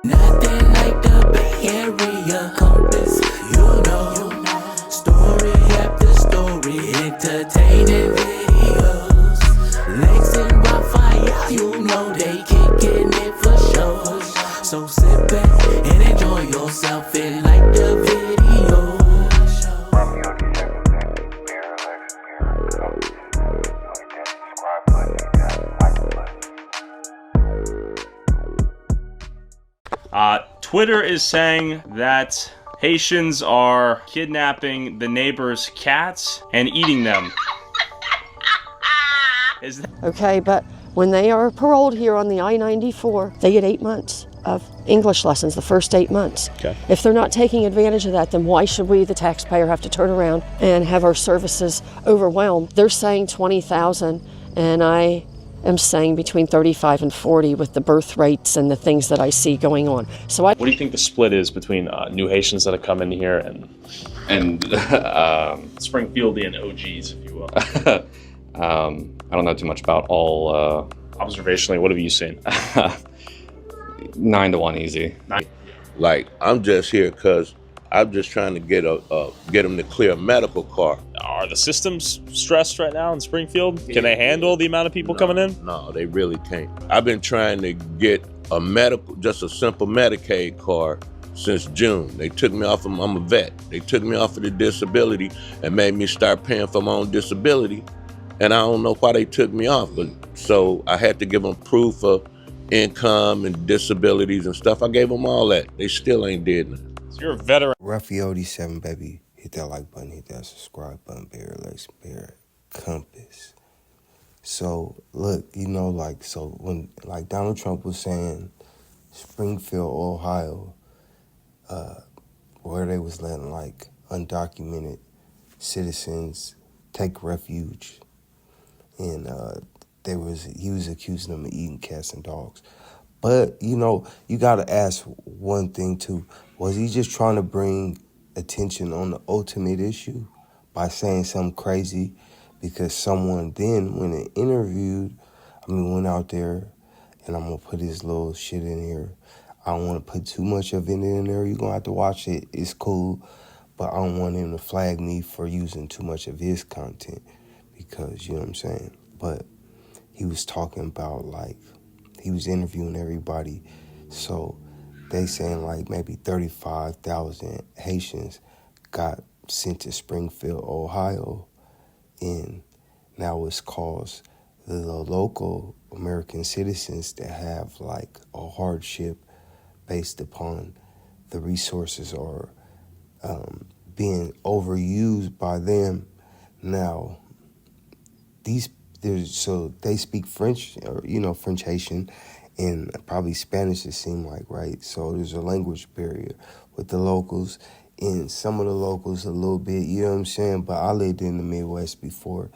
Nothing like the Bay Area compass, you know. Story after story, entertaining videos. Legs and fire, you know they kicking it for sure. So sit back and enjoy yourself and like the video. Twitter is saying that Haitians are kidnapping the neighbors' cats and eating them. Is that Okay, but when they are paroled here on the I-94, they get 8 months of English lessons, the first 8 months. Okay. If they're not taking advantage of that, then why should we, the taxpayer, have to turn around and have our services overwhelmed? They're saying 20,000, and I am saying between 35 and 40 with the birth rates and the things that I see going on. So what do you think the split is between new Haitians that have come in here and Springfieldian OGs, if you will? I don't know too much about all. Observationally, what have you seen? 9-1 easy. Like, I'm just here because I'm just trying to get them to clear a medical car. Are the systems stressed right now in Springfield? Can they handle the amount of people coming in? No, they really can't. I've been trying to get just a simple Medicaid card since June. They took me off I'm a vet. They took me off of the disability and made me start paying for my own disability. And I don't know why they took me off, but so I had to give them proof of income and disabilities and stuff. I gave them all that. They still ain't did nothing. So you're a veteran. Ruffy87, baby. Hit that like button, hit that subscribe button, Bear Legs, Bear Compass. So, look, so when, like Donald Trump was saying, Springfield, Ohio, where they was letting, like, undocumented citizens take refuge, and he was accusing them of eating cats and dogs. But, you gotta ask one thing, too. Was he just trying to bring attention on the ultimate issue by saying something crazy? Because someone then, when it went out there, and I'm gonna put his little shit in here. I don't want to put too much of it in there. You're gonna have to watch it. It's cool. But I don't want him to flag me for using too much of his content, because, you know what I'm saying? But he was talking about, like, he was interviewing everybody. So they saying, like, maybe 35,000 Haitians got sent to Springfield, Ohio, and now it's caused the local American citizens to have, like, a hardship based upon the resources or being overused by them. Now, so they speak French, or, French Haitian, and probably Spanish, it seemed like, right? So there's a language barrier with the locals, and some of the locals a little bit, you know what I'm saying? But I lived in the Midwest before,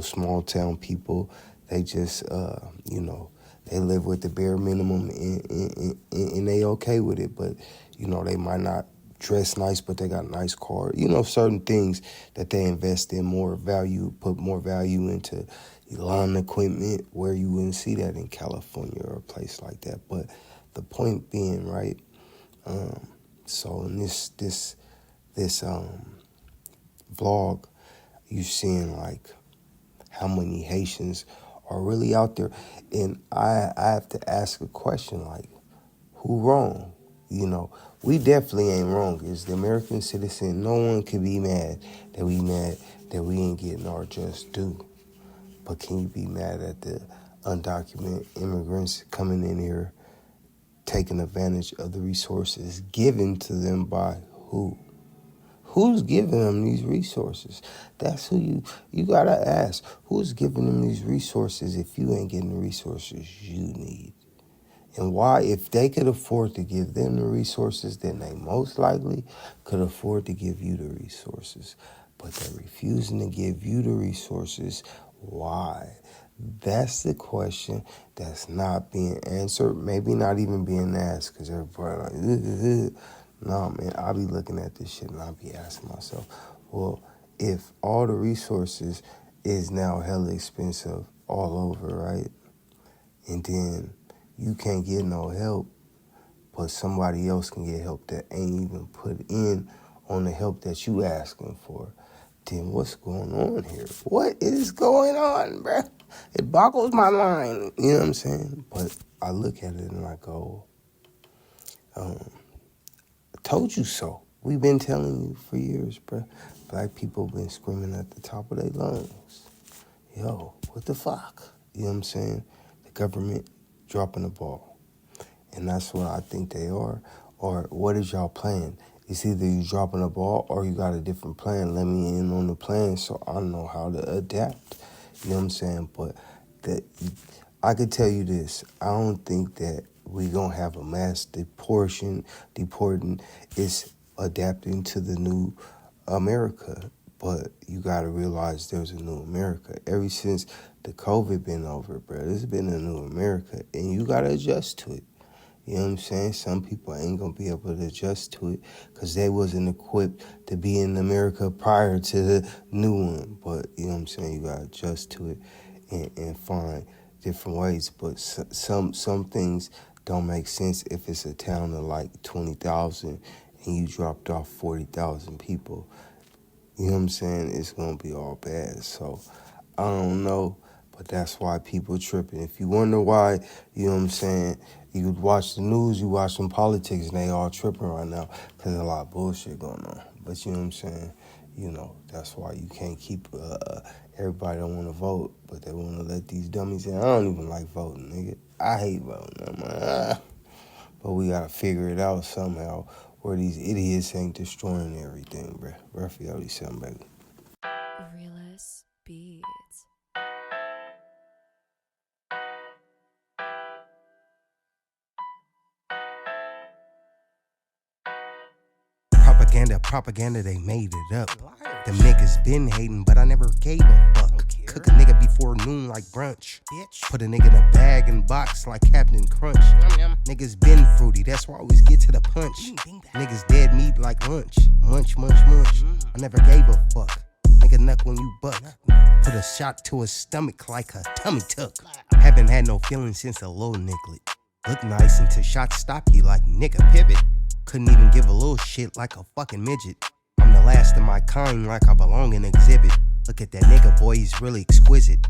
small town people, they just, they live with the bare minimum, and they okay with it. But, they might not dress nice, but they got nice cars. Certain things that they invest in more value, put more value into lawn equipment, where you wouldn't see that in California or a place like that. But the point being, right, so in this vlog, you're seeing, like, how many Haitians are really out there. And I have to ask a question, like, who wrong? We definitely ain't wrong. As the American citizen, no one can be mad that we ain't getting our just due. But can you be mad at the undocumented immigrants coming in here, taking advantage of the resources given to them by who? Who's giving them these resources? That's who you gotta ask. Who's giving them these resources if you ain't getting the resources you need? And why, if they could afford to give them the resources, then they most likely could afford to give you the resources. But they're refusing to give you the resources. Why? That's the question that's not being answered, maybe not even being asked, because everybody like, no, man, I'll be looking at this shit and I'll be asking myself, well, if all the resources is now hella expensive all over, right? And then you can't get no help, but somebody else can get help that ain't even put in on the help that you asking for, then what's going on here? What is going on, bruh? It boggles my mind, you know what I'm saying? But I look at it and I go, I told you so. We've been telling you for years, bruh. Black people been screaming at the top of their lungs. Yo, what the fuck? You know what I'm saying? The government dropping the ball. And that's what I think they are. Or what is y'all plan? It's either you dropping the ball or you got a different plan. Let me in on the plan so I know how to adapt. You know what I'm saying? But that I could tell you this. I don't think that we gonna have a mass deporting. It's adapting to the new America. But you gotta realize there's a new America. Ever since the COVID been over, bro, there's been a new America. And you gotta adjust to it. You know what I'm saying? Some people ain't gonna be able to adjust to it because they wasn't equipped to be in America prior to the new one. But, you know what I'm saying? You gotta adjust to it and find different ways. But some things don't make sense if it's a town of like 20,000 and you dropped off 40,000 people. You know what I'm saying? It's gonna be all bad. So, I don't know. But that's why people tripping. If you wonder why, you know what I'm saying, you watch the news, you watch some politics, and they all tripping right now because there's a lot of bullshit going on. But you know what I'm saying? You know, that's why you can't keep, everybody don't want to vote, but they want to let these dummies in. I don't even like voting, nigga. I hate voting. But we got to figure it out somehow where these idiots ain't destroying everything, bruh. Raphael, something, baby. Realist Beats. Propaganda, they made it up. Them niggas been hating, but I never gave a fuck. Cook a nigga before noon like brunch. Put a nigga in a bag and box like Captain Crunch. Niggas been fruity, that's why I always get to the punch. Niggas dead meat like lunch. Munch. I never gave a fuck. Nigga nuck when you buck. Put a shot to his stomach like a tummy tuck. Haven't had no feelings since a little nicklet. Look nice until shots stop you like nigga pivot. Couldn't even give a little shit like a fucking midget. I'm the last of my kind like I belong in exhibit. Look at that nigga, boy, he's really exquisite.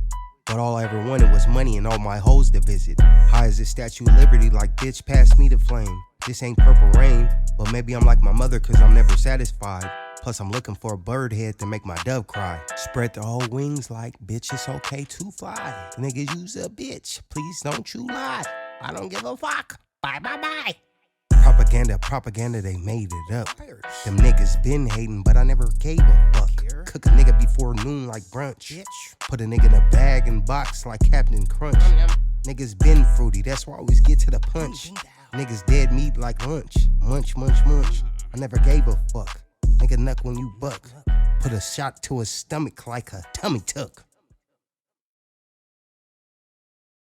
But all I ever wanted was money and all my hoes to visit. High as the Statue of Liberty, like bitch, pass me the flame. This ain't purple rain, but maybe I'm like my mother cause I'm never satisfied. Plus I'm looking for a bird head to make my dove cry. Spread the whole wings like bitch, it's okay to fly. Niggas use a bitch, please don't you lie. I don't give a fuck, bye. Propaganda, they made it up. Them niggas been hating, but I never gave a fuck. Cook a nigga before noon like brunch. Put a nigga in a bag and box like Captain Crunch. Niggas been fruity, that's why I always get to the punch. Niggas dead meat like lunch. Munch. I never gave a fuck. Nigga nuck when you buck. Put a shot to his stomach like a tummy tuck.